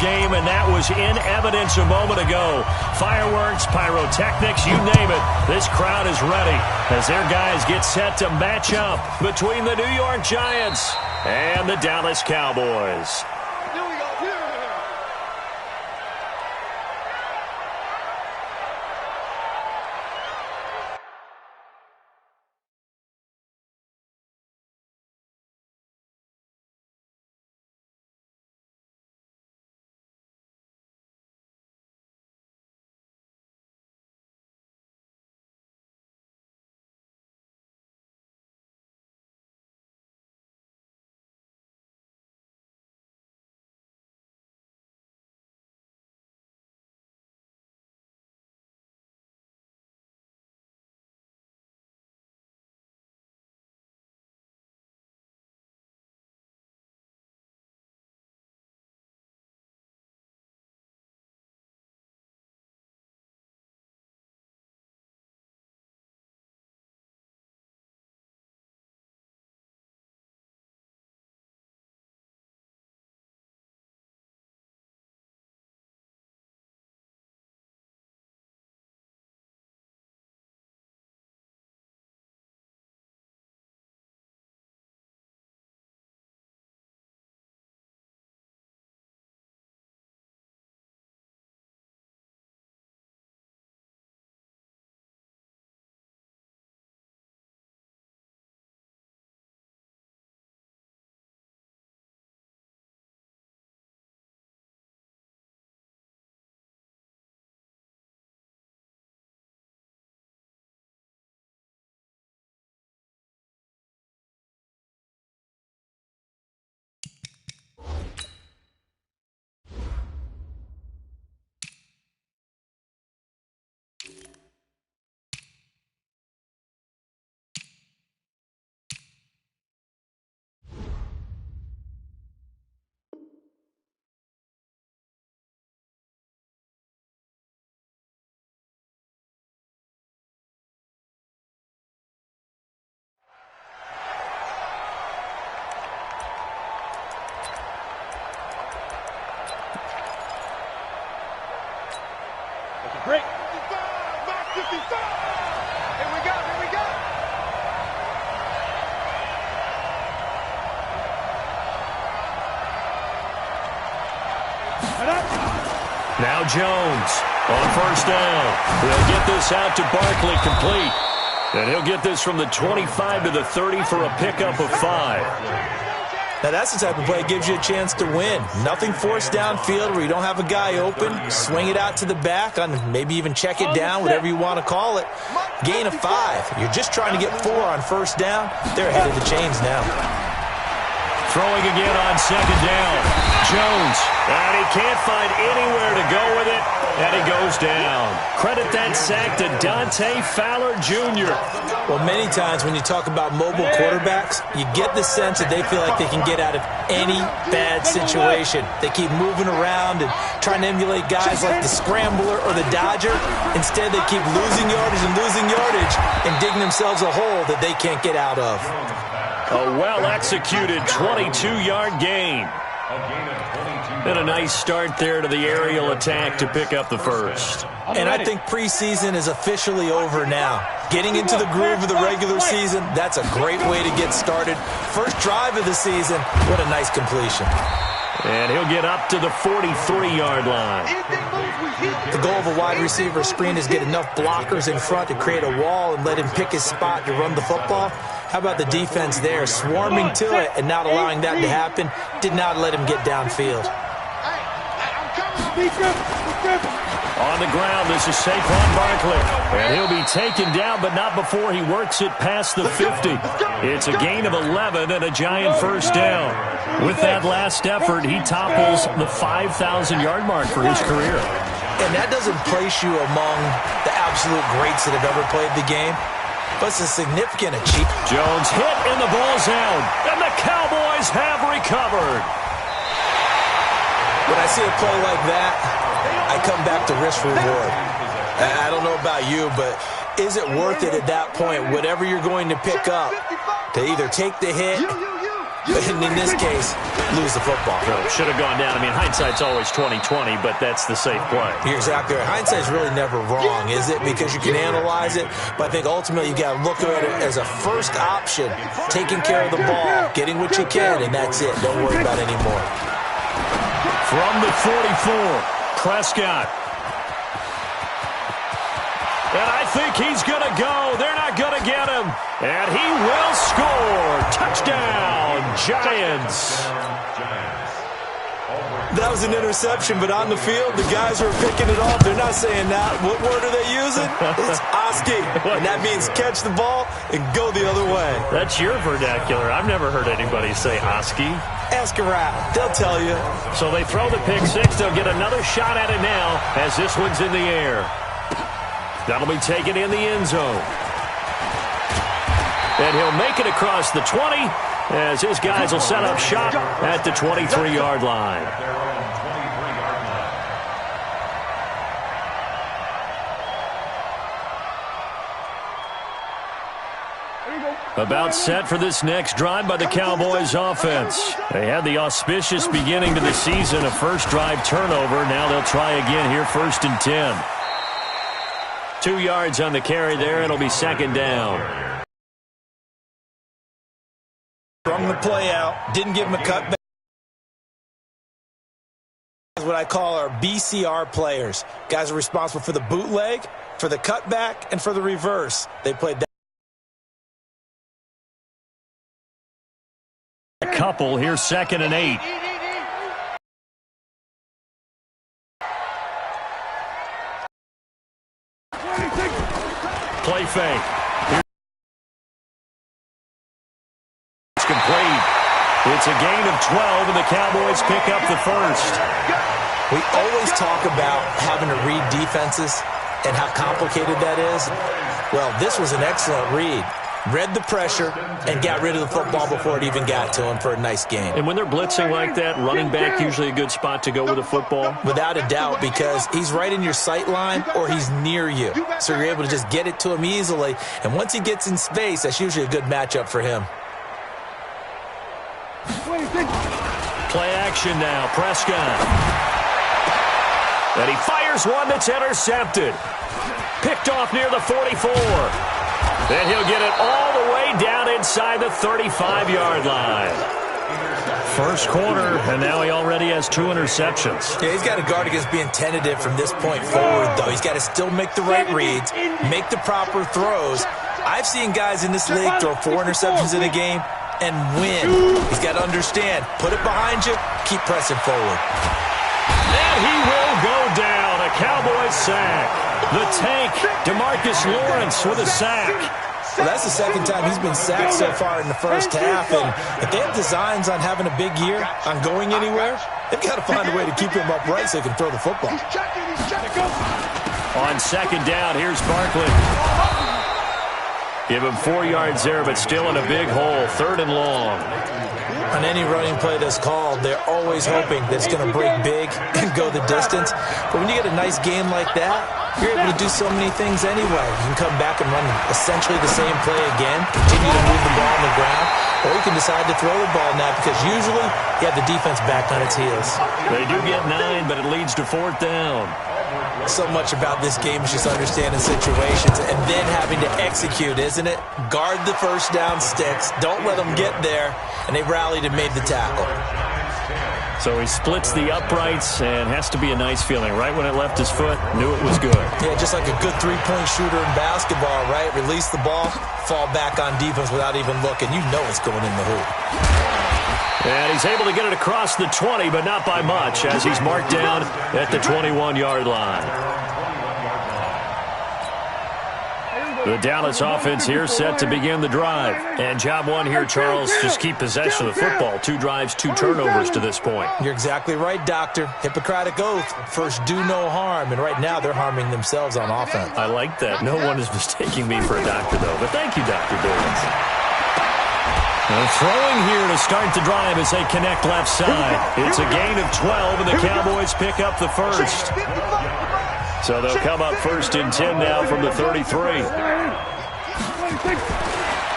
game, and that was in evidence a moment ago. Fireworks, pyrotechnics, you name it. This crowd is ready as their guys get set to match up between the New York Giants and the Dallas Cowboys. Great. 55, back 55. Here we go, here we go. Now Jones on first down. He'll get this out to Barkley, complete. And he'll get this from the 25 to the 30 for a pickup of 5. Now, that's the type of play that gives you a chance to win. Nothing forced downfield where you don't have a guy open. Swing it out to the back, on maybe even check it down, whatever you want to call it. Gain of 5. You're just trying to get 4 on first down. They're ahead of the chains now. Throwing again on second down. Jones, and he can't find anywhere to go with it, and he goes down. Credit that sack to Dante Fowler Jr. Well, many times when you talk about mobile quarterbacks, you get the sense that they feel like they can get out of any bad situation. They keep moving around and trying to emulate guys like the Scrambler or the Dodger. Instead, they keep losing yardage and digging themselves a hole that they can't get out of. A well-executed 22-yard gain. And a nice start there to the aerial attack to pick up the first. And I think preseason is officially over now. Getting into the groove of the regular season, that's a great way to get started. First drive of the season, what a nice completion. And he'll get up to the 43-yard line. The goal of a wide receiver screen is get enough blockers in front to create a wall and let him pick his spot to run the football. How about the defense there, swarming to it and not allowing that to happen? Did not let him get downfield. On the ground, this is Saquon Barkley. And he'll be taken down, but not before he works it past the 50. It's a gain of 11 and a Giant first down. With that last effort, he topples the 5,000-yard mark for his career. And that doesn't place you among the absolute greats that have ever played the game, but it's a significant achievement. Jones hit and the ball's out, and the Cowboys have recovered. When I see a play like that, I come back to risk reward. I don't know about you, but is it worth it at that point, whatever you're going to pick up, to either take the hit And in this case, lose the football. Should have gone down. I mean, hindsight's always 20/20, but that's the safe play. You're exactly right. Hindsight's really never wrong, is it? Because you can analyze it, but I think ultimately you got to look at it as a first option, taking care of the ball, getting what you can, and that's it. Don't worry about any more. From the 44, Prescott. And I think he's going to go. They're not going to get him. And he will score. Touchdown, Giants. That was an interception, but on the field, the guys who are picking it off, they're not saying that. What word are they using? It's Oski. And that means catch the ball and go the other way. That's your vernacular. I've never heard anybody say Oski. Ask around. They'll tell you. So they throw the pick six. They'll get another shot at it now as this one's in the air. That'll be taken in the end zone. And he'll make it across the 20 as his guys will set up shop at the 23-yard line. About set for this next drive by the Cowboys offense. They had the auspicious beginning to the season, a first drive turnover. Now they'll try again here, 1st and 10. 2 yards on the carry there. It'll be second down. From the play out, didn't give him a cutback. That's what I call our BCR players. Guys are responsible for the bootleg, for the cutback, and for the reverse. They played that. A couple here, 2nd and 8. Play fake. It's complete. It's a gain of 12, and the Cowboys pick up the first. We always talk about having to read defenses and how complicated that is. Well, this was an excellent read. Read the pressure and got rid of the football before it even got to him for a nice game. And when they're blitzing like that, running back usually a good spot to go with the football? Without a doubt, because he's right in your sight line or he's near you. So you're able to just get it to him easily. And once he gets in space, that's usually a good matchup for him. Play action now, Prescott. And he fires one that's intercepted. Picked off near the 44. Then he'll get it all the way down inside the 35-yard line. First quarter, and now he already has 2 interceptions. Yeah, he's got to guard against being tentative from this point forward, though. He's got to still make the right reads, make the proper throws. I've seen guys in this league throw 4 interceptions in a game and win. He's got to understand, put it behind you, keep pressing forward. And he will go down, a Cowboys sack. The tank, DeMarcus Lawrence with a sack. Well, that's the second time he's been sacked so far in the first half, and if they have designs on having a big year, on going anywhere, they've got to find a way to keep him upright so he can throw the football. On second down, here's Barkley. Give him 4 yards there, but still in a big hole, 3rd and long. On any running play that's called, they're always hoping that it's going to break big and go the distance. But when you get a nice game like that, you're able to do so many things anyway. You can come back and run essentially the same play again, continue to move the ball on the ground, or you can decide to throw the ball now because usually you have the defense back on its heels. They do get 9, but it leads to 4th down. So much about this game is just understanding situations and then having to execute, isn't it? Guard the first down sticks. Don't let them get there. And they rallied and made the tackle. So he splits the uprights and has to be a nice feeling. Right when it left his foot, knew it was good. Yeah, just like a good three-point shooter in basketball, right? Release the ball, fall back on defense without even looking. You know it's going in the hoop. And he's able to get it across the 20, but not by much, as he's marked down at the 21-yard line. The Dallas offense here set to begin the drive. And job one here, Charles, just keep possession of the football. 2 drives, 2 turnovers to this point. You're exactly right, Doctor. Hippocratic oath. First, do no harm. And right now, they're harming themselves on offense. I like that. No one is mistaking me for a doctor, though. But thank you, Dr. Dillons. Throwing here to start the drive as they connect left side. It's a gain of 12, and the Cowboys pick up the first. So they'll come up 1st and 10 now from the 33.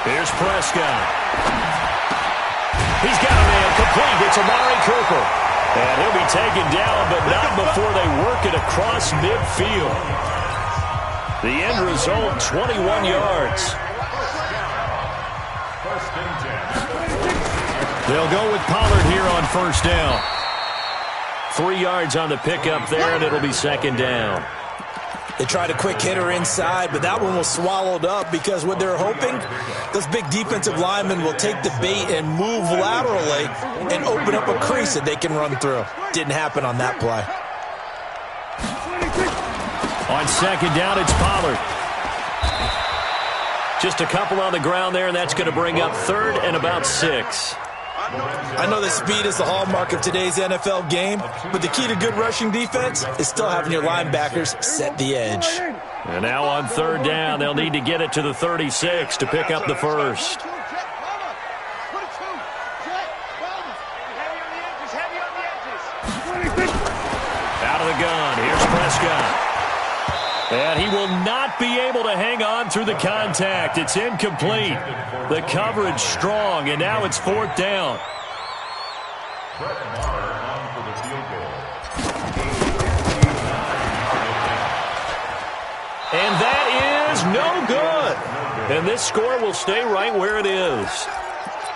Here's Prescott. He's got a man complete. It's Amari Cooper. And he'll be taken down, but not before they work it across midfield. The end result, 21 yards. They'll go with Pollard here on first down. 3 yards on the pickup there, and it'll be second down. They tried a quick hitter inside, but that one was swallowed up because what they're hoping, those big defensive linemen will take the bait and move laterally and open up a crease that they can run through. Didn't happen on that play. On second down, it's Pollard. Just a couple on the ground there, and that's going to bring up third and about 6. I know that speed is the hallmark of today's NFL game, but the key to good rushing defense is still having your linebackers set the edge. And now on third down, they'll need to get it to the 36 to pick up the first. Out of the gun, here's Prescott. And he will not be able to hang on through the contact. It's incomplete. The coverage strong, and now it's fourth down. And that is no good. And this score will stay right where it is.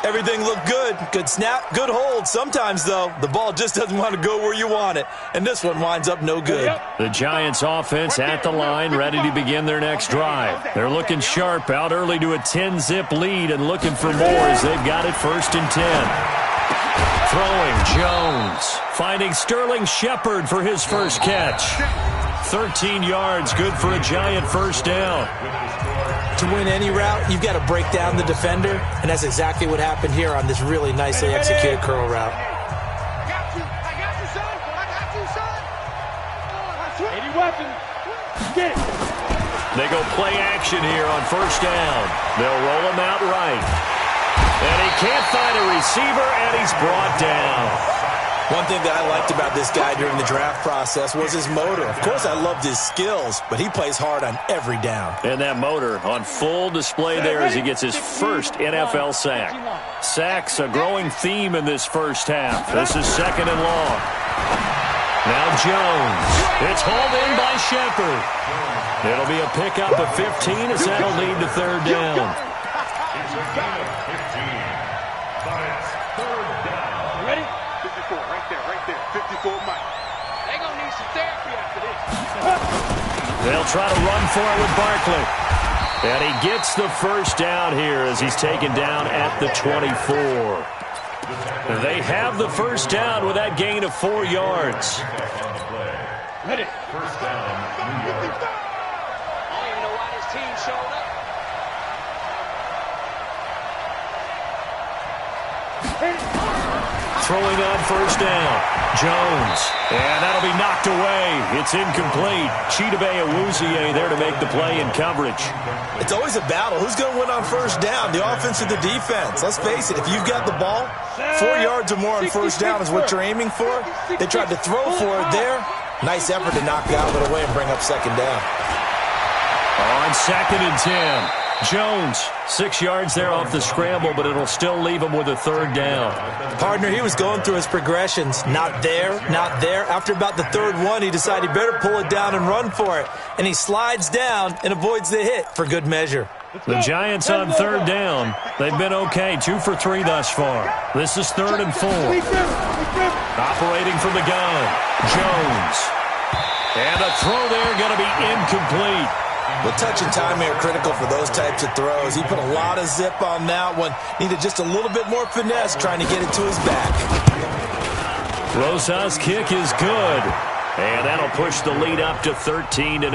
Everything looked good. Good snap, good hold. Sometimes, though, the ball just doesn't want to go where you want it. And this one winds up no good. The Giants offense at the line, ready to begin their next drive. They're looking sharp, out early to a 10-zip lead and looking for more as they've got it first and 10. Throwing, Jones. Finding Sterling Shepard for his first catch. 13 yards, good for a Giant first down. To win any route, you've got to break down the defender, and that's exactly what happened here on this really nicely executed curl route. I got you, son. I got you, son. 80 weapons. Get it. They go play action here on first down. They'll roll him out right. And he can't find a receiver, and he's brought down. One thing that I liked about this guy during the draft process was his motor. Of course, I loved his skills, but he plays hard on every down. And that motor on full display there as he gets his first NFL sack. Sacks a growing theme in this first half. This is second and long. Now Jones. It's hauled in by Shepard. It'll be a pickup of 15 as that'll lead to third down. Ready? 54, right there. 54 Mike. They're going to need some therapy after this. They'll try to run for it with Barkley. And he gets the first down here as he's taken down at the 24. They have the first down with that gain of 4 yards. Ready? First down. I don't even know why this team showed up. Throwing on first down. Jones. And that'll be knocked away. It's incomplete. Chidobe Awuzie there to make the play in coverage. It's always a battle. Who's going to win on first down, the offense or the defense? Let's face it, if you've got the ball, 4 yards or more on first down is what you're aiming for. They tried to throw for it there. Nice effort to knock that one away and bring up second down. On second and 10. Jones, 6 yards there off the scramble, but it'll still leave him with a third down. Partner, he was going through his progressions. Not there, not there. After about the third one, he decided he better pull it down and run for it. And he slides down and avoids the hit for good measure. The Giants on third down. They've been okay, 2 for 3 thus far. This is third and 4. Operating from the gun, Jones. And a throw there going to be incomplete. The touch and time are critical for those types of throws. He put a lot of zip on that one. Needed just a little bit more finesse trying to get it to his back. Rosas' kick is good. And that'll push the lead up to 13-0.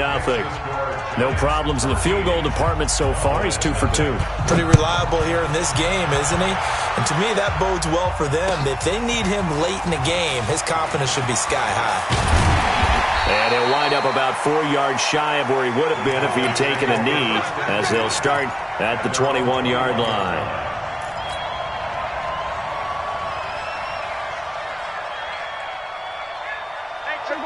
No problems in the field goal department so far. He's 2 for 2. Pretty reliable here in this game, isn't he? And to me, that bodes well for them. If they need him late in the game, his confidence should be sky high. And he'll wind up about 4 yards shy of where he would have been if he had taken a knee, as they'll start at the 21-yard line.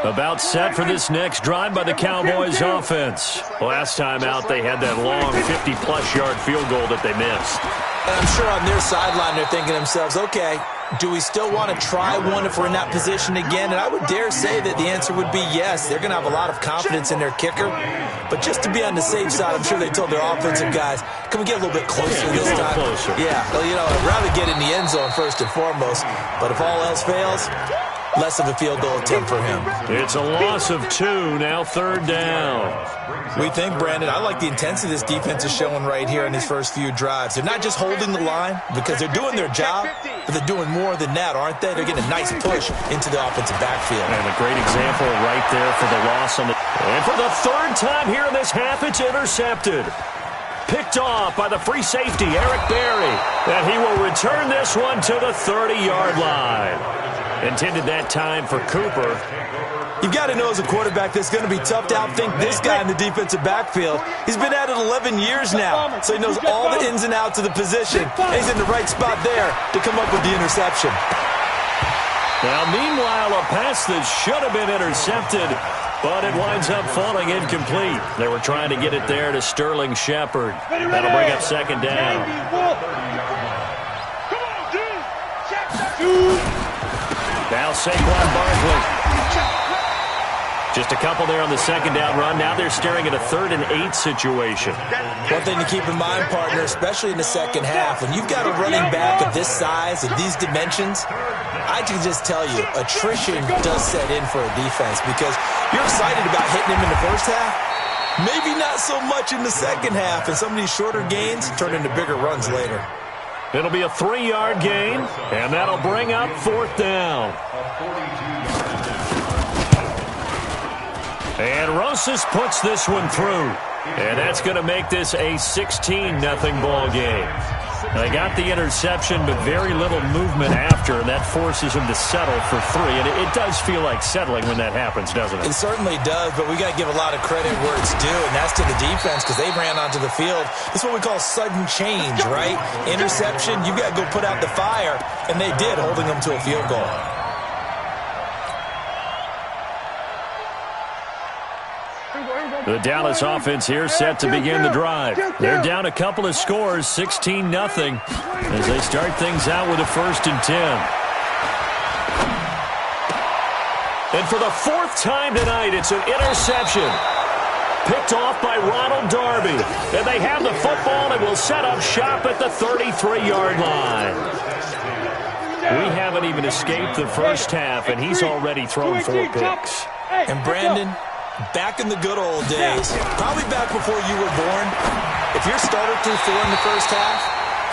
About set for this next drive by the Cowboys offense. Last time out, they had that long 50-plus yard field goal that they missed. And I'm sure on their sideline they're thinking to themselves, okay, do we still want to try one if we're in that position again? And I would dare say that the answer would be yes. They're going to have a lot of confidence in their kicker. But just to be on the safe side, I'm sure they told their offensive guys, can we get a little bit closer this time? Closer. Yeah, well, I'd rather get in the end zone first and foremost. But if all else fails, less of a field goal attempt for him. It's a loss of 2, now 3rd down. We think, Brandon, I like the intensity this defense is showing right here in these first few drives. They're not just holding the line because they're doing their job, but they're doing more than that, aren't they? They're getting a nice push into the offensive backfield. And a great example right there for the loss on the... And for the 3rd time here in this half, it's intercepted. Picked off by the free safety, Eric Berry. And he will return this one to the 30-yard line. Intended that time for Cooper. You've got to know as a quarterback that's going to be tough to outthink this guy in the defensive backfield. He's been at it 11 years now, so he knows all the ins and outs of the position. And he's in the right spot there to come up with the interception. Now, meanwhile, a pass that should have been intercepted, but it winds up falling incomplete. They were trying to get it there to Sterling Shepard. That'll bring up 2nd down. Now Saquon Barkley. Just a couple there on the 2nd down run. Now they're staring at a 3rd and 8 situation. One thing to keep in mind, partner, especially in the second half, when you've got a running back of this size, of these dimensions, I can just tell you, attrition does set in for a defense because you're excited about hitting him in the first half. Maybe not so much in the second half, and some of these shorter gains turn into bigger runs later. It'll be a 3-yard gain, and that'll bring up 4th down. And Rosas puts this one through. And that's going to make this a 16-0 ball game. They got the interception, but very little movement after, and that forces them to settle for 3. And it does feel like settling when that happens, doesn't it? It certainly does, but we got to give a lot of credit where it's due, and that's to the defense because they ran onto the field. This is what we call sudden change, right? Interception, you got to go put out the fire, and they did, holding them to a field goal. The Dallas offense here set to begin the drive. They're down a couple of scores, 16-0, as they start things out with a 1st and 10. And for the 4th time tonight, it's an interception. Picked off by Ronald Darby. And they have the football and will set up shop at the 33-yard line. We haven't even escaped the first half, and he's already thrown 4 picks. And Brandon, back in the good old days, probably back before you were born, if your starter threw 4 in the first half,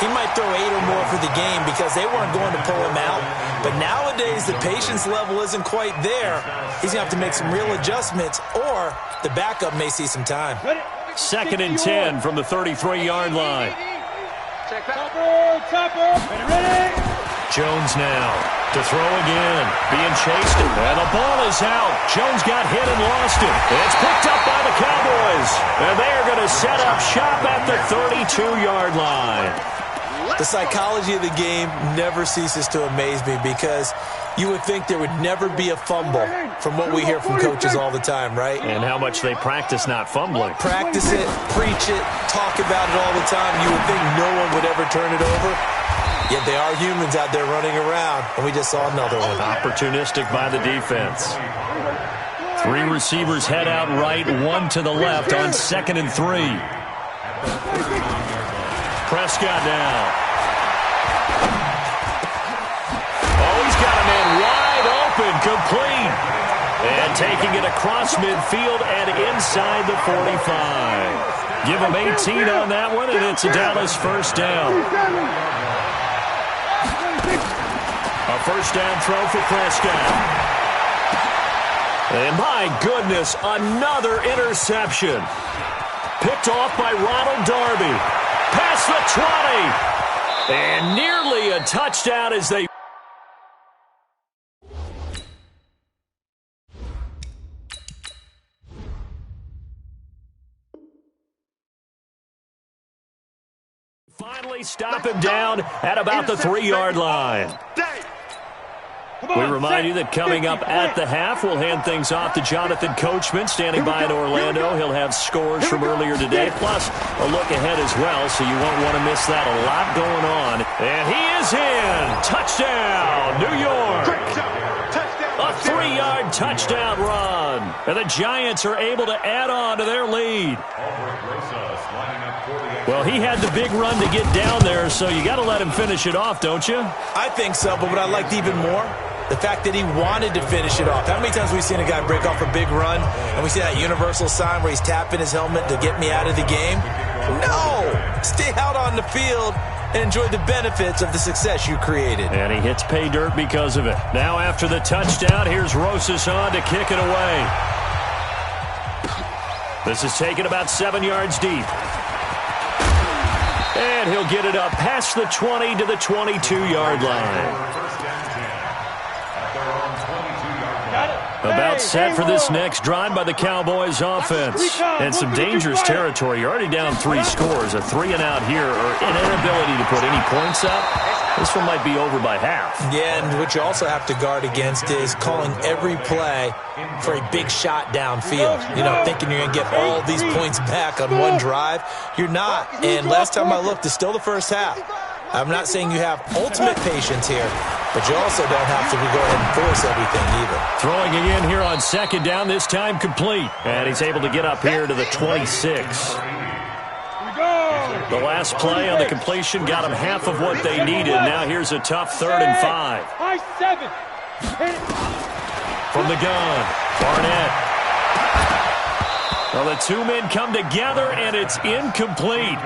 he might throw 8 or more for the game because they weren't going to pull him out. But nowadays, the patience level isn't quite there. He's going to have to make some real adjustments, or the backup may see some time. 2nd and 10 from the 33-yard line. Jones now to throw again. Being chased, and the ball is out. Jones got hit and lost it. It's picked up by the Cowboys, and they are going to set up shop at the 32-yard line. The psychology of the game never ceases to amaze me because you would think there would never be a fumble from what we hear from coaches all the time, right? And how much they practice not fumbling. Practice it, preach it, talk about it all the time. You would think no one would ever turn it over. Yet they are humans out there running around, and we just saw another one. Opportunistic by the defense. 3 receivers head out right, 1 to the left on 2nd and 3. Prescott now. Oh, he's got a man wide open, complete. And taking it across midfield and inside the 45. Give him 18 on that one, and it's a Dallas 1st down. A 1st down throw for Prescott. And my goodness, another interception. Picked off by Ronald Darby. Past the 20. And nearly a touchdown as they... finally stop him down at about the 3-yard line. We remind you that coming up at the half, we'll hand things off to Jonathan Coachman, standing by in Orlando. He'll have scores from earlier today, plus a look ahead as well, so you won't want to miss that. A lot going on. And he is in. Touchdown, New York. A 3-yard touchdown run. And the Giants are able to add on to their lead. Well, he had the big run to get down there, so you got to let him finish it off, don't you? I think so, but what I liked even more, the fact that he wanted to finish it off. How many times have we seen a guy break off a big run, and we see that universal sign where he's tapping his helmet to get me out of the game? No! Stay out on the field and enjoy the benefits of the success you created. And he hits pay dirt because of it. Now after the touchdown, here's Rosas on to kick it away. This is taken about 7 yards deep. And he'll get it up past the 20 to the 22-yard line. About set for this next drive by the Cowboys offense. And some dangerous territory. You're already down 3 scores. A 3-and-out here, or an inability to put any points up. This one might be over by half. Yeah, and what you also have to guard against is calling every play for a big shot downfield. You know, thinking you're going to get all these points back on one drive. You're not. And last time I looked, it's still the first half. I'm not saying you have ultimate patience here, but you also don't have to go ahead and force everything either. Throwing again here on second down, this time complete. And he's able to get up here to the 26. The last play on the completion got them half of what they needed. Now here's a tough 3rd and 5. From the gun, Barnett. Well, the two men come together, and it's incomplete.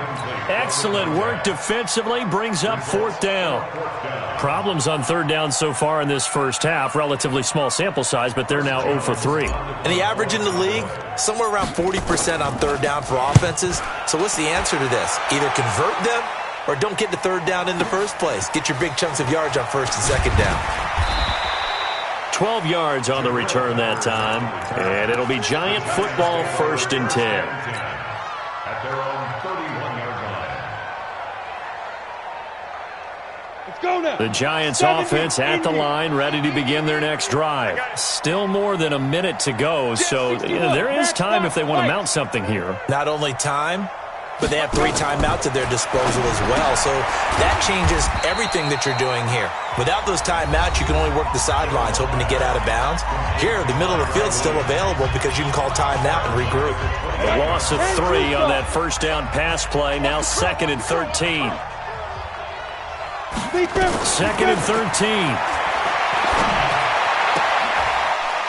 Excellent work defensively, brings up 4th down. Problems on 3rd down so far in this first half. Relatively small sample size, but they're now 0 for 3. And the average in the league, somewhere around 40% on 3rd down for offenses. So what's the answer to this? Either convert them or don't get to 3rd down in the first place. Get your big chunks of yards on 1st and 2nd down. 12 yards on the return that time. And it'll be Giant football 1st and 10. At their own 31-yard line. Let's go now. The Giants offense at the line, ready to begin their next drive. Still more than a minute to go, so there is time if they want to mount something here. Not only time, but they have 3 timeouts at their disposal as well. So that changes everything that you're doing here. Without those timeouts, you can only work the sidelines, hoping to get out of bounds. Here, the middle of the field's still available because you can call timeout and regroup. A loss of 3 on that 1st down pass play. Now 2nd and 13. 2nd and 13.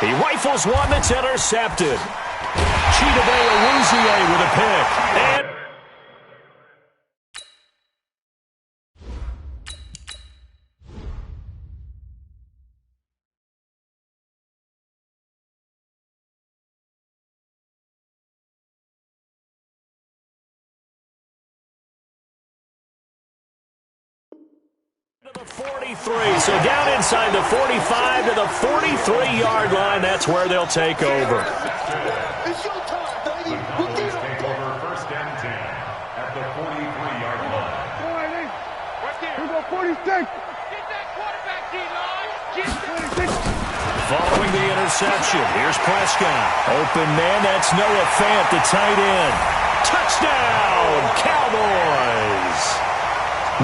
He rifles one that's intercepted. Chidobe Awuzie with a pick. And the 43, so down inside the 45 to the 43-yard line. That's where they'll take over. It's your time, baby. Take over 1st and 10 at the 43-yard line. All right, right there. Here we go, 46. Get that quarterback, D-line. Following the interception, here's Prescott. Open man, that's Noah Fant, the tight end. Touchdown, Cowboys!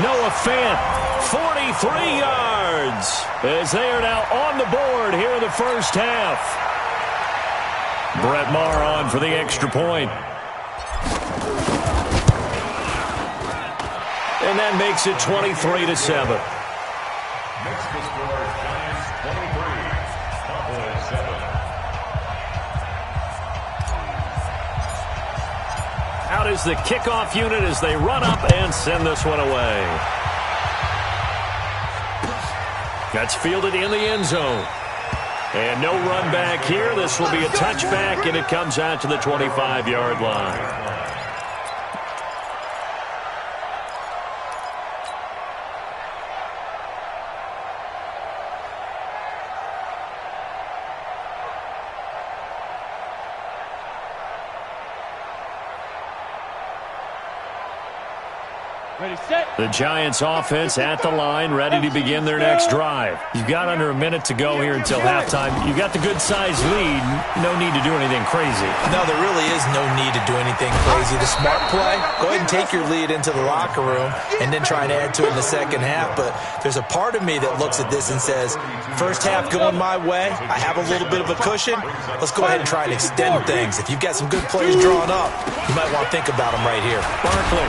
Noah Fant, 43 yards, as they are now on the board here in the first half. Brett Maher on for the extra point. And that makes it 23-7. Next to score, Giants 23, Cowboys 7. Out is the kickoff unit as they run up and send this one away. That's fielded in the end zone. And no run back here. This will be a touchback, and it comes out to the 25-yard line. The Giants offense at the line, ready to begin their next drive. You've got under a minute to go here until halftime. You've got the good-sized lead. No need to do anything crazy. No, there really is no need to do anything crazy. The smart play, go ahead and take your lead into the locker room and then try and add to it in the second half. But there's a part of me that looks at this and says, first half going my way, I have a little bit of a cushion. Let's go ahead and try and extend things. If you've got some good plays drawn up, you might want to think about them right here. Barkley.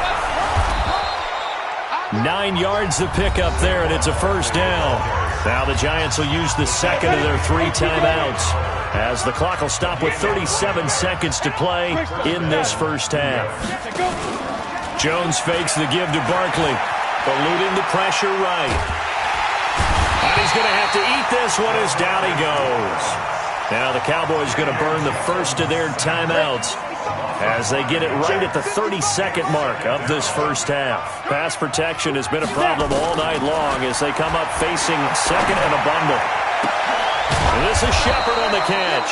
9 yards to pick up there, and it's a first down. Now the Giants will use the second of their 3 timeouts as the clock will stop with 37 seconds to play in this first half. Jones fakes the give to Barkley, eluding the pressure right. And he's going to have to eat this one as down he goes. Now the Cowboys going to burn the first of their timeouts as they get it right at the 32nd mark of this first half. Pass protection has been a problem all night long as they come up facing second and a bundle. And this is Shepard on the catch.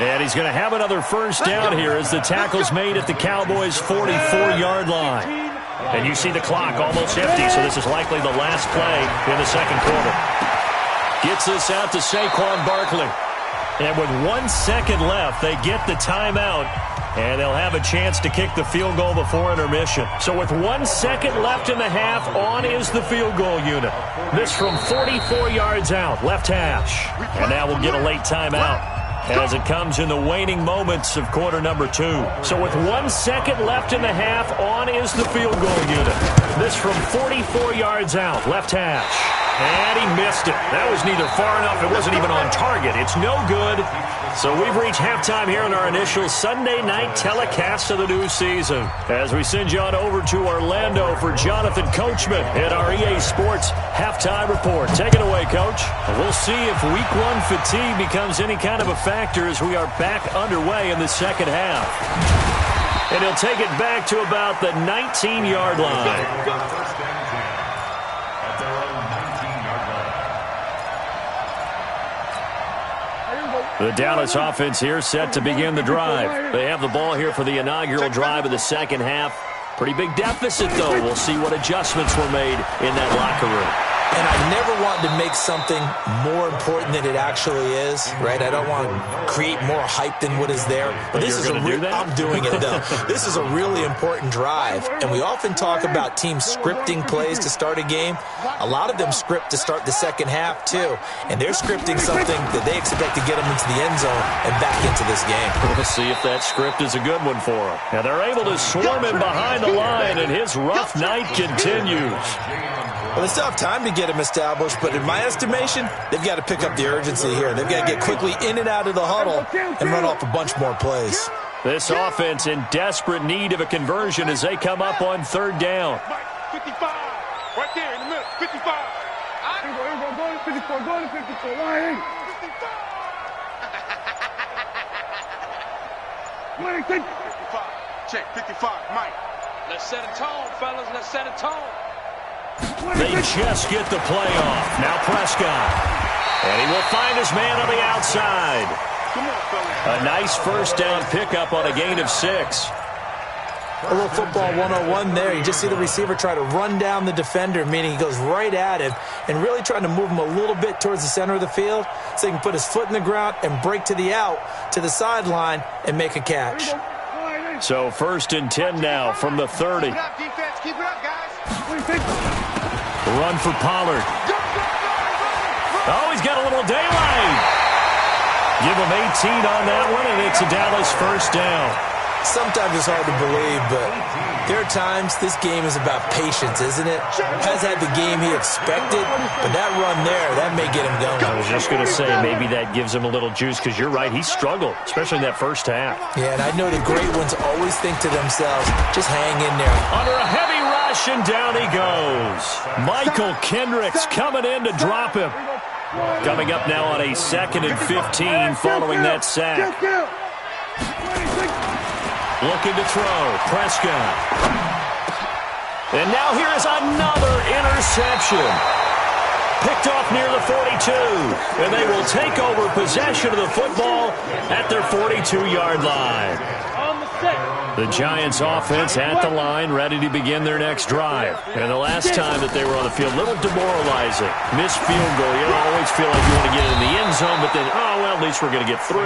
And he's going to have another first down here as the tackle's made at the Cowboys' 44-yard line. And you see the clock almost empty, so this is likely the last play in the second quarter. Gets this out to Saquon Barkley. And with 1 second left, they get the timeout. And they'll have a chance to kick the field goal before intermission. So with 1 second left in the half, on is the field goal unit. This from 44 yards out, left hash. And now we'll get a late timeout as it comes in the waning moments of quarter number 2. So with 1 second left in the half, on is the field goal unit. This from 44 yards out, left hash. And he missed it. That was neither far enough. It wasn't even on target. It's no good. So we've reached halftime here in our initial Sunday night telecast of the new season. As we send you on over to Orlando for Jonathan Coachman at our EA Sports Halftime Report. Take it away, Coach. We'll see if Week 1 fatigue becomes any kind of a factor as we are back underway in the second half. And he'll take it back to about the 19-yard line. The Dallas offense here set to begin the drive. They have the ball here for the inaugural drive of the second half. Pretty big deficit, though. We'll see what adjustments were made in that locker room. And I never want to make something more important than it actually is, right? I don't want to create more hype than what is there. But this is I'm doing it, though. This is a really important drive. And we often talk about teams scripting plays to start a game. A lot of them script to start the second half, too. And they're scripting something that they expect to get them into the end zone and back into this game. We'll see if that script is a good one for them. Now they're able to swarm him behind the line, and his rough night continues. Well, they still have time to get him established, but in my estimation, they've got to pick up the urgency here. They've got to get quickly in and out of the huddle and run off a bunch more plays. This offense in desperate need of a conversion as they come up on third down. 55, right there in the middle, 55. Go to 54, go to 54, Ryan. 55. 55, check, 55, Mike. Let's set a tone, fellas, let's set a tone. They just get the play off. Now Prescott. And he will find his man on the outside. A nice first down pickup on a gain of 6. A little football 101 there. You just see the receiver try to run down the defender, meaning he goes right at him and really trying to move him a little bit towards the center of the field so he can put his foot in the ground and break to the out, to the sideline, and make a catch. So 1st and 10 now from the 30. Keep it up, defense. Keep it up, guys. Run for Pollard. Oh, he's got a little daylight. Give him 18 on that one, and it's a Dallas first down. Sometimes it's hard to believe, but there are times this game is about patience, isn't it? Has had the game he expected, but that run there, that may get him going. I was just going to say, maybe that gives him a little juice, because you're right, he struggled, especially in that first half. Yeah, and I know the great ones always think to themselves, just hang in there. Under a heavy rush, and down he goes. Michael Kendricks coming in to drop him. Coming up now on a 2nd and 15 following that sack. Looking to throw, Prescott. And now here is another interception. Picked off near the 42. And they will take over possession of the football at their 42-yard line. The Giants offense at the line, ready to begin their next drive. And the last time that they were on the field, a little demoralizing. Missed field goal. You don't always feel like you want to get in the end zone, but then, oh, well, at least we're going to get 3.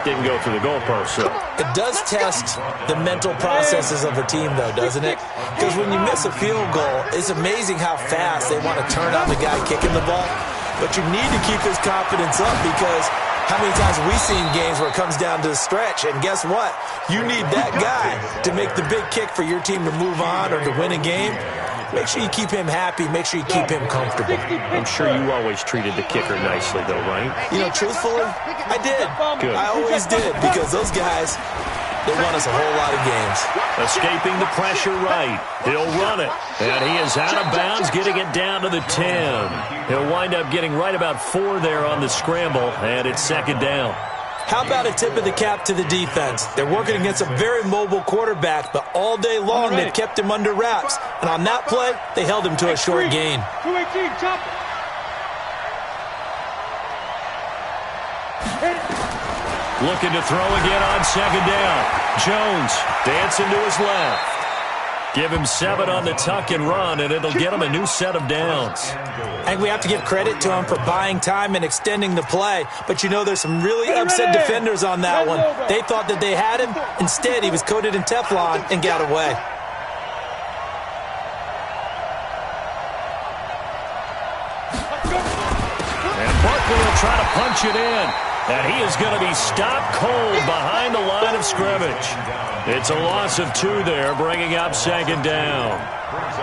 Didn't go through the goalpost. So it does test the mental processes of a team, though, doesn't it? Because when you miss a field goal, it's amazing how fast they want to turn on the guy kicking the ball. But you need to keep his confidence up, because how many times have we seen games where it comes down to the stretch, and guess what? You need that guy to make the big kick for your team to move on or to win a game. Make sure you keep him happy. Make sure you keep him comfortable. I'm sure you always treated the kicker nicely, though, right? You know, truthfully, I did. Good. I always did, because those guys, they won us a whole lot of games. Escaping the pressure right. He'll run it. And he is out of bounds, getting it down to the 10. He'll wind up getting right about 4 there on the scramble, and it's second down. How about a tip of the cap to the defense? They're working against a very mobile quarterback, but all day long they've kept him under wraps. And on that play, they held him to a short gain. 218, chop it. Looking to throw again on second down. Jones dancing to his left. Give him 7 on the tuck and run, and it'll get him a new set of downs. I think we have to give credit to him for buying time and extending the play. But, you know, there's some really upset defenders on that one. They thought that they had him. Instead, he was coated in Teflon and got away. And Barkley will try to punch it in. And he is going to be stopped cold behind the line of scrimmage. It's a loss of 2 there, bringing up second down.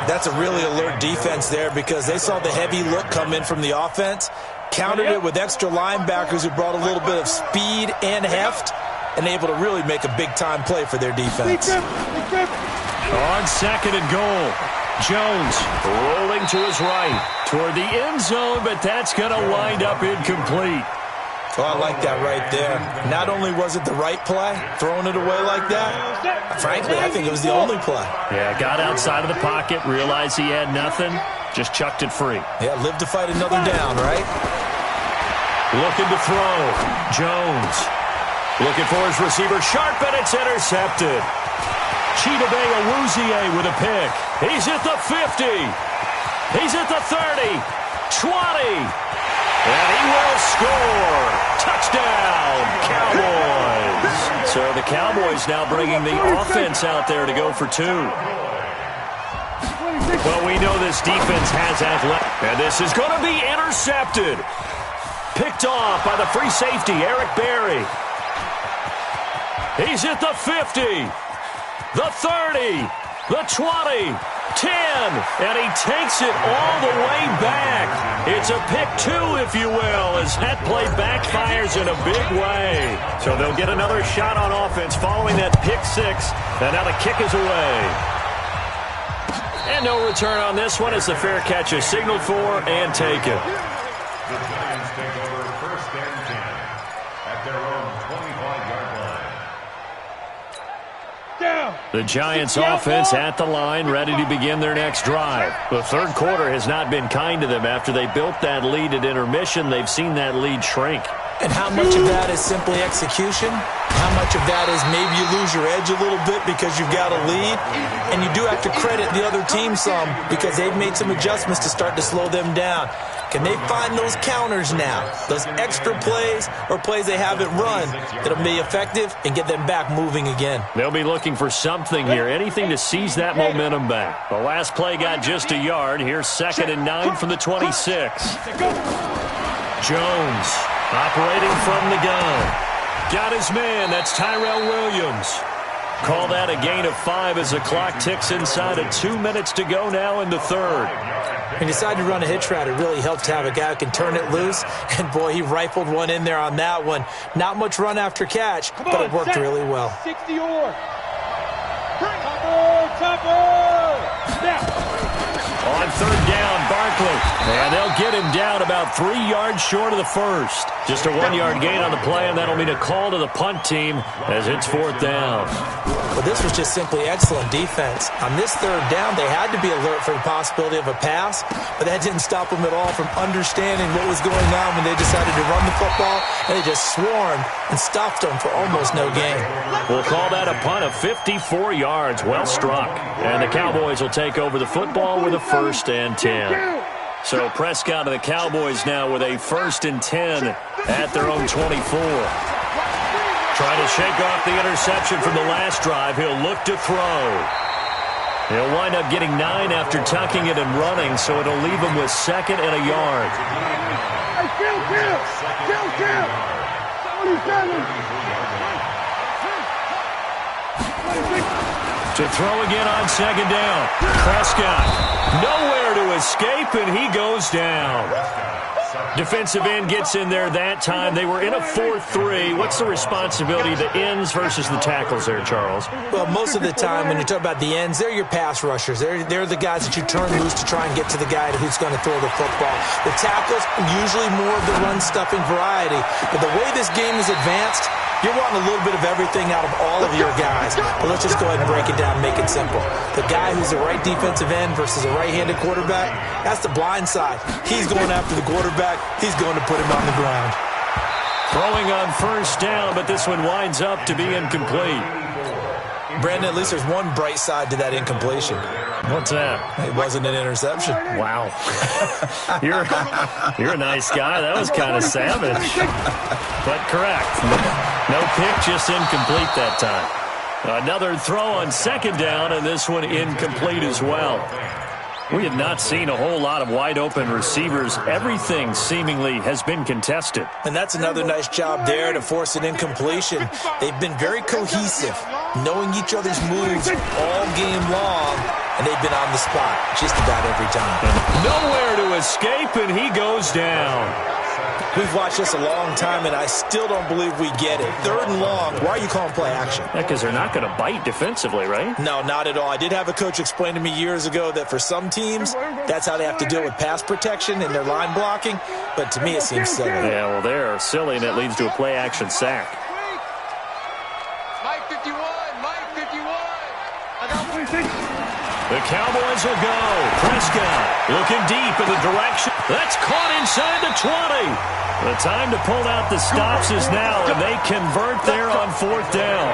That's a really alert defense there, because they saw the heavy look come in from the offense, countered it with extra linebackers who brought a little bit of speed and heft, and able to really make a big-time play for their defense. On second and goal, Jones rolling to his right toward the end zone, but that's going to wind up incomplete. Oh, I like that right there. Not only was it the right play, throwing it away like that, frankly, I think it was the only play. Yeah, got outside of the pocket, realized he had nothing, just chucked it free. Yeah, live to fight another down, right? Looking to throw. Jones looking for his receiver. Sharp, and it's intercepted. Chidobe Awuzie with a pick. He's at the 50. He's at the 30. 20. And he will score. Touchdown, Cowboys. So the Cowboys now bringing the offense out there to go for 2. Well, we know this defense has athletic. And this is going to be intercepted. Picked off by the free safety, Eric Berry. He's at the 50, the 30, the 20. 10, and he takes it all the way back. It's a pick 2, if you will, as that play backfires in a big way. So they'll get another shot on offense following that pick 6, and now the kick is away. And no return on this one as the fair catch is signaled for and taken. The Giants take over first and 10 at their own 25-yard line. The Giants offense at the line, ready to begin their next drive. The third quarter has not been kind to them. After they built that lead at intermission, they've seen that lead shrink. And how much of that is simply execution? How much of that is maybe you lose your edge a little bit because you've got a lead? And you do have to credit the other team some, because they've made some adjustments to start to slow them down. Can they find those counters now, those extra plays or plays they haven't run that'll be effective and get them back moving again? They'll be looking for something here, anything to seize that momentum back. The last play got just a yard. Here's 2nd and 9 from the 26. Jones operating from the gun. Got his man. That's Tyrell Williams. Call that a gain of 5 as the clock ticks inside of 2 minutes to go now in the third. When you decide to run a hitch route, it really helps to have a guy who can turn it loose. And, boy, he rifled one in there on that one. Not much run after catch, but it worked really well. 60 or. Chopper! Now. On third down, Barkley. And they'll get him down about 3 yards short of the first. Just a 1-yard gain on the play, and that'll mean a call to the punt team as it's fourth down. Well, this was just simply excellent defense. On this third down, they had to be alert for the possibility of a pass, but that didn't stop them at all from understanding what was going on when they decided to run the football, and they just swarmed and stopped them for almost no gain. We'll call that a punt of 54 yards. Well struck. And the Cowboys will take over the football with a 1st and 10. So Prescott and the Cowboys now with a 1st and 10 at their own 24. Trying to shake off the interception from the last drive. He'll look to throw. He'll wind up getting 9 after tucking it and running, so it'll leave him with 2nd and a yard. To throw again on 2nd down. Prescott nowhere to escape, and he goes down. Defensive end gets in there that time. They were in a 4-3. What's the responsibility of the ends versus the tackles there, Charles? Well, most of the time when you talk about the ends, they're your pass rushers. They're the guys that you turn loose to try and get to the guy who's going to throw the football. The tackles, usually more of the run-stuffing variety. But the way this game is advanced, you're wanting a little bit of everything out of all of your guys. But let's just go ahead and break it down and make it simple. The guy who's the right defensive end versus a right-handed quarterback, that's the blind side. He's going after the quarterback. He's going to put him on the ground. Throwing on 1st down, but this one winds up to be incomplete. Brandon, at least there's one bright side to that incompletion. What's that? It wasn't an interception. Wow. You're a nice guy. That was kind of savage. But correct. No pick, just incomplete that time. Another throw on 2nd down, and this one incomplete as well. We have not seen a whole lot of wide-open receivers. Everything seemingly has been contested. And that's another nice job there to force an incompletion. They've been very cohesive, knowing each other's moves all game long, and they've been on the spot just about every time. Nowhere to escape, and he goes down. We've watched this a long time, and I still don't believe we get it. 3rd and long, why are you calling play action? Because they're not going to bite defensively, right? No, not at all. I did have a coach explain to me years ago that for some teams, that's how they have to deal with pass protection and their line blocking, but to me it seems silly. Yeah, well, they're silly, and it leads to a play action sack. Mike 51, Mike 51. I got 26. The Cowboys will go. Prescott looking deep in the direction. That's caught inside the 20. The time to pull out the stops is now, and they convert there on 4th down.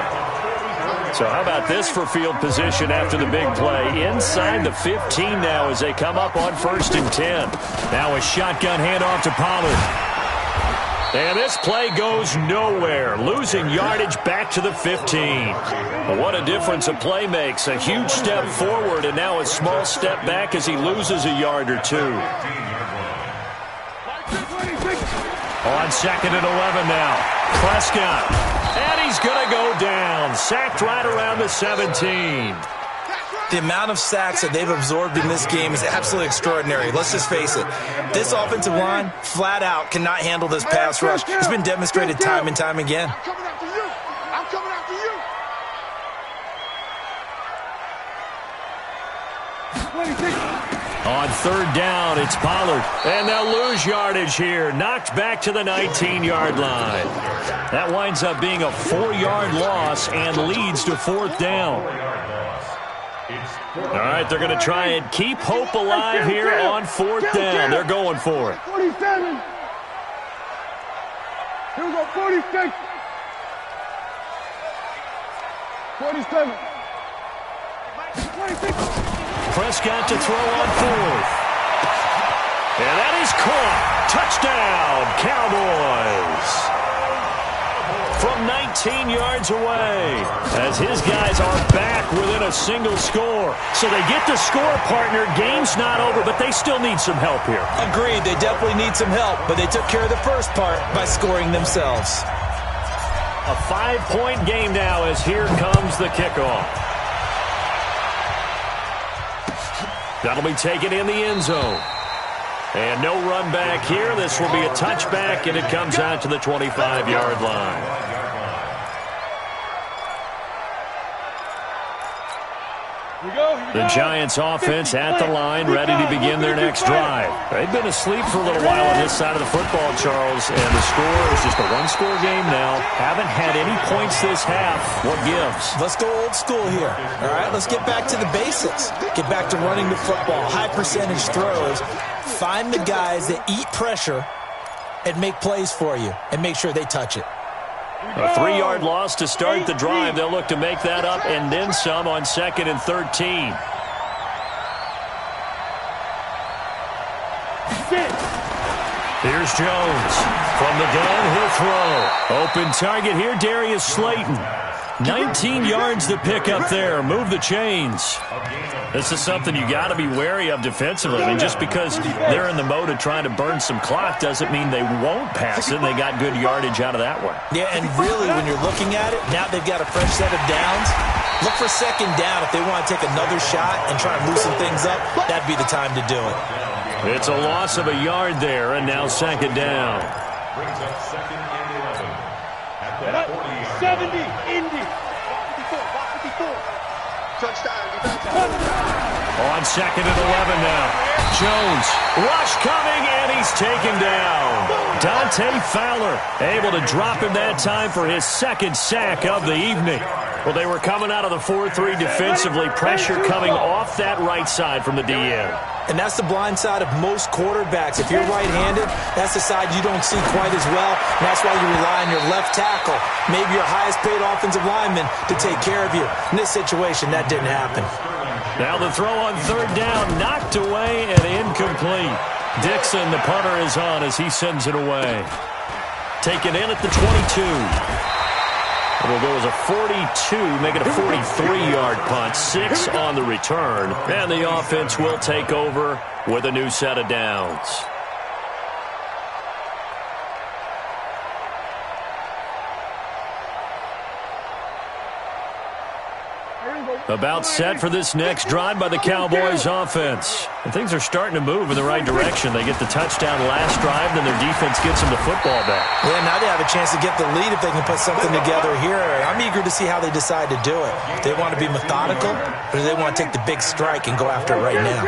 So how about this for field position after the big play? Inside the 15 now as they come up on 1st and 10. Now a shotgun handoff to Pollard. And this play goes nowhere, losing yardage back to the 15. Well, what a difference a play makes. A huge step forward and now a small step back as he loses a yard or two. On 2nd and 11 now. Prescott. And he's going to go down. Sacked right around the 17. The amount of sacks that they've absorbed in this game is absolutely extraordinary. Let's just face it. This offensive line, flat out, cannot handle this pass rush. It's been demonstrated time and time again. I'm coming after you. I'm coming after you. 26. On 3rd down, it's Pollard. And they'll lose yardage here. Knocked back to the 19-yard line. That winds up being a 4-yard loss and leads to 4th down. All right, they're going to try and keep hope alive here on 4th down. They're going for it. 47. Here we go, 46. 47. 26. Prescott to throw on 4th. And that is caught. Touchdown, Cowboys. From 19 yards away, as his guys are back within a single score. So they get the score, partner. Game's not over, but they still need some help here. Agreed, they definitely need some help, but they took care of the first part by scoring themselves. A 5-point game now as here comes the kickoff. That'll be taken in the end zone. And no run back here. This will be a touchback, and it comes out to the 25-yard line. The Giants offense at the line, ready to begin their next drive. They've been asleep for a little while on this side of the football, Charles, and the score is just a one-score game now. Haven't had any points this half. What gives? Let's go old school here. All right, let's get back to the basics. Get back to running the football, high percentage throws. Find the guys that eat pressure and make plays for you and make sure they touch it. A 3-yard loss to start the drive. They'll look to make that up and then some on 2nd and 13. Here's Jones. From the gun, he'll throw. Open target here, Darius Slayton. 19 yards to pick up there. Move the chains. This is something you got to be wary of defensively. I mean, just because they're in the mode of trying to burn some clock doesn't mean they won't pass it. They got good yardage out of that one. Yeah, and really, when you're looking at it, now they've got a fresh set of downs. Look for 2nd down. If they want to take another shot and try to loosen things up, that'd be the time to do it. It's a loss of a yard there, and now 2nd down. Brings up 2nd and 11. At the 40. 70, Indy. 54. Touchdown. On 2nd and 11 now. Jones, rush coming, and he's taken down. Dante Fowler able to drop him that time for his 2nd sack of the evening. Well, they were coming out of the 4-3 defensively. Pressure coming off that right side from the DN. And that's the blind side of most quarterbacks. If you're right-handed, that's the side you don't see quite as well. And that's why you rely on your left tackle, maybe your highest-paid offensive lineman, to take care of you. In this situation, that didn't happen. Now the throw on 3rd down, knocked away and incomplete. Dixon, the punter, is on as he sends it away. Taken in at the 22. It'll go as a 42, make it a 43-yard punt. 6 on the return. And the offense will take over with a new set of downs. About set for this next drive by the Cowboys offense. And things are starting to move in the right direction. They get the touchdown last drive, then their defense gets them the football back. Yeah, now they have a chance to get the lead if they can put something together here. I'm eager to see how they decide to do it. Do they want to be methodical, or do they want to take the big strike and go after it right now?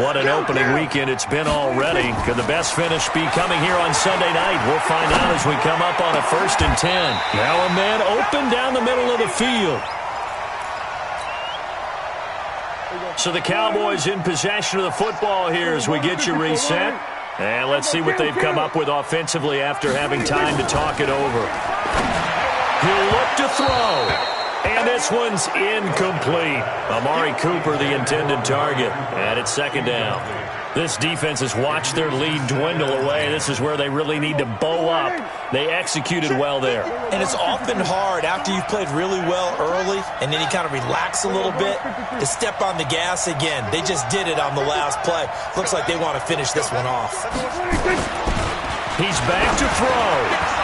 What an opening weekend it's been already. Could the best finish be coming here on Sunday night? We'll find out as we come up on a 1st and 10. Now a man open down the middle of the field. So the Cowboys in possession of the football here as we get you reset. And let's see what they've come up with offensively after having time to talk it over. He'll look to throw. And this one's incomplete. Amari Cooper, the intended target. And it's 2nd down. This defense has watched their lead dwindle away. This is where they really need to bow up. They executed well there. And it's often hard after you've played really well early and then you kind of relax a little bit to step on the gas again. They just did it on the last play. Looks like they want to finish this one off. He's back to throw.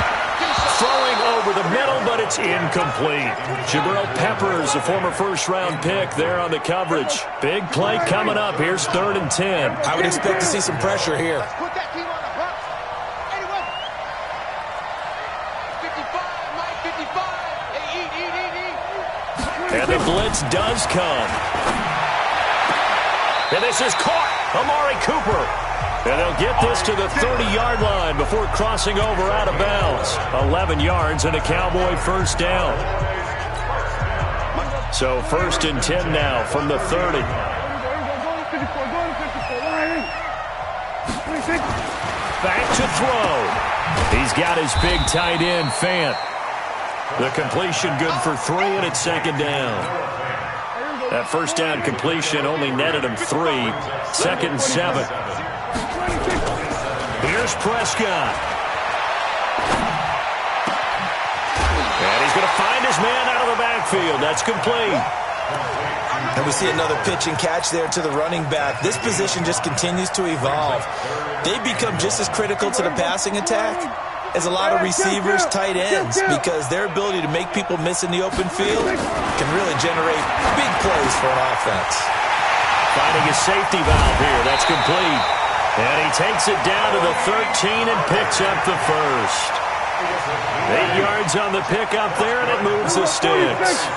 Throwing over the middle, but it's incomplete. Jabril Peppers, a former 1st-round pick there on the coverage. Big play coming up. Here's 3rd and 10. I would expect to see some pressure here. Put that team on the hunt. Anyone? 55, Mike, 55. Hey, eat. And the blitz does come. And this is caught. Amari Cooper. And they'll get this to the 30-yard line before crossing over out of bounds. 11 yards and a Cowboy 1st down. So 1st and 10 now from the 30. Back to throw. He's got his big tight end, Fant. The completion good for 3, and it's 2nd down. That 1st down completion only netted him 3. 2nd and 7. Here's Prescott. And he's going to find his man out of the backfield. That's complete. And we see another pitch and catch there to the running back. This position just continues to evolve. They become just as critical to the passing attack as a lot of receivers, tight ends, because their ability to make people miss in the open field can really generate big plays for an offense. Finding a safety valve here. That's complete. And he takes it down to the 13 and picks up the 1st. 8 yards on the pickup there, and it moves the sticks.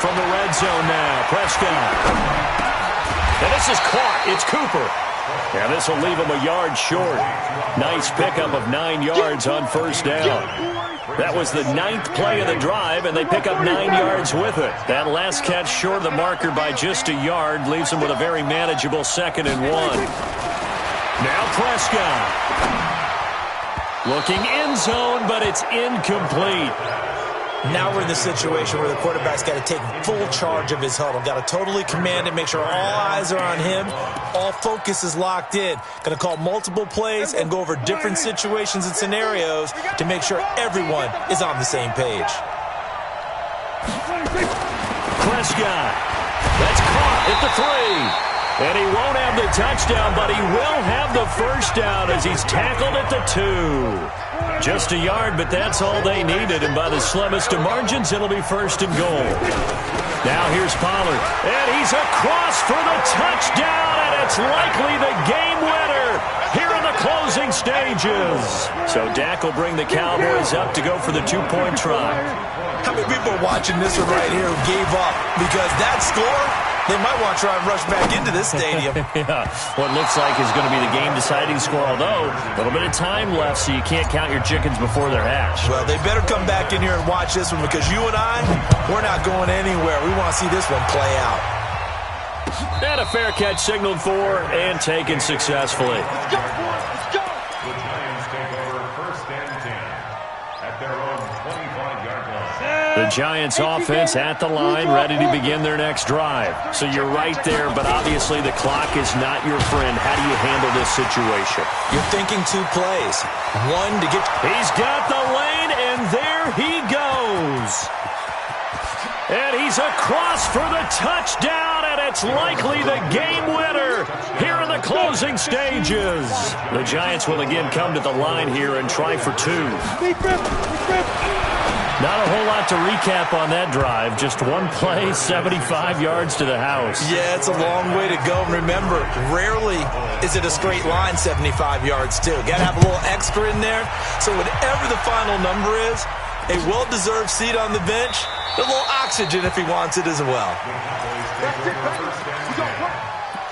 from the red zone now. Prescott. And this is caught. It's Cooper. And this will leave him a yard short. Nice pickup of 9 yards on first down. That was the 9th play of the drive, and they pick up 9 yards with it. That last catch short of the marker by just a yard leaves them with a very manageable 2nd and 1. Now Prescott. Looking end zone, but it's incomplete. Now we're in the situation where the quarterback's got to take full charge of his huddle. Got to totally command it, make sure all eyes are on him. All focus is locked in. Going to call multiple plays and go over different situations and scenarios to make sure everyone is on the same page. Prescott. That's caught at the 3. And he won't have the touchdown, but he will have the first down as he's tackled at the 2. Just a yard, but that's all they needed. And by the slimmest of margins, it'll be 1st and goal. Now here's Pollard. And he's across for the touchdown, and it's likely the game winner here in the closing stages. So Dak will bring the Cowboys up to go for the 2-point try. How many people are watching this one right here who gave up? Because that score, they might want to try and rush back into this stadium. Yeah, what looks like is going to be the game-deciding score, although a little bit of time left, so you can't count your chickens before they're hatched. Well, they better come back in here and watch this one, because you and I, we're not going anywhere. We want to see this one play out. And a fair catch signaled for and taken successfully. Let's go, boys. Let's go. The Giants take over 1st and 10 at their own 25-yard line. The Giants offense at the line, ready to begin their next drive. So you're right there, but obviously the clock is not your friend. How do you handle this situation? You're thinking 2 plays. One to get... He's got the lane, and there he goes. And he's across for the touchdown, and it's likely the game winner here in the closing stages. The Giants will again come to the line here and try for 2. Not a whole lot to recap on that drive. Just one play, 75 yards to the house. Yeah, it's a long way to go. And remember, rarely is it a straight line 75 yards, too. Got to have a little extra in there. So whatever the final number is, a well-deserved seat on the bench, a little oxygen if he wants it as well. That's it, baby. We go, work.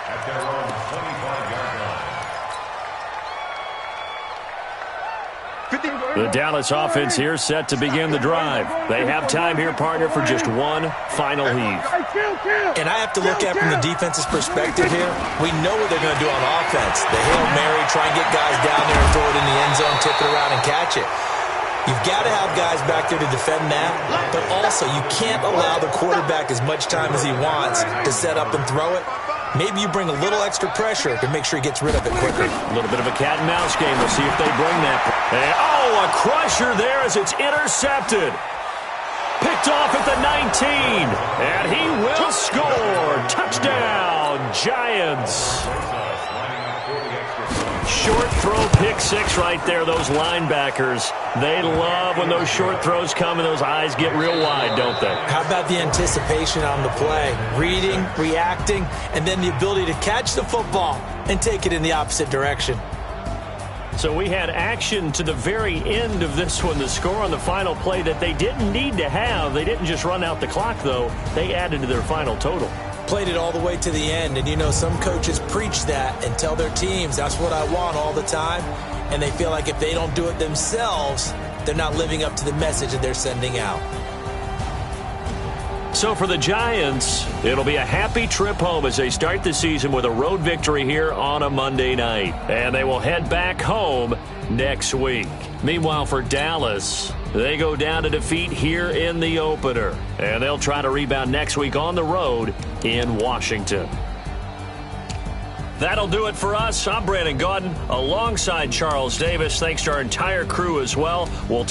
At their own 25-yard line. The Dallas offense here set to begin the drive. They have time here, partner, for just one final heave. And I have to look at it from the defense's perspective here. We know what they're going to do on offense. The Hail Mary, try and get guys down there and throw it in the end zone, tip it around and catch it. You've got to have guys back there to defend that, but also you can't allow the quarterback as much time as he wants to set up and throw it. Maybe you bring a little extra pressure to make sure he gets rid of it quicker. A little bit of a cat and mouse game. We'll see if they bring that. And, a crusher there as it's intercepted. Picked off at the 19. And he will score. Touchdown, Giants. Short throw, pick 6 right there. Those linebackers, they love when those short throws come and those eyes get real wide, don't they? How about the anticipation on the play? Reading, reacting, and then the ability to catch the football and take it in the opposite direction. So we had action to the very end of this one. The score on the final play that they didn't need to have. They didn't just run out the clock, though. They added to their final total. Played it all the way to the end, and you know some coaches preach that and tell their teams that's what I want all the time, and they feel like if they don't do it themselves, they're not living up to the message that they're sending out. So for the Giants, it'll be a happy trip home as they start the season with a road victory here on a Monday night, and they will head back home next week. Meanwhile, for Dallas, they go down to defeat here in the opener, and they'll try to rebound next week on the road in Washington. That'll do it for us. I'm Brandon Gaudin alongside Charles Davis. Thanks to our entire crew as well. We'll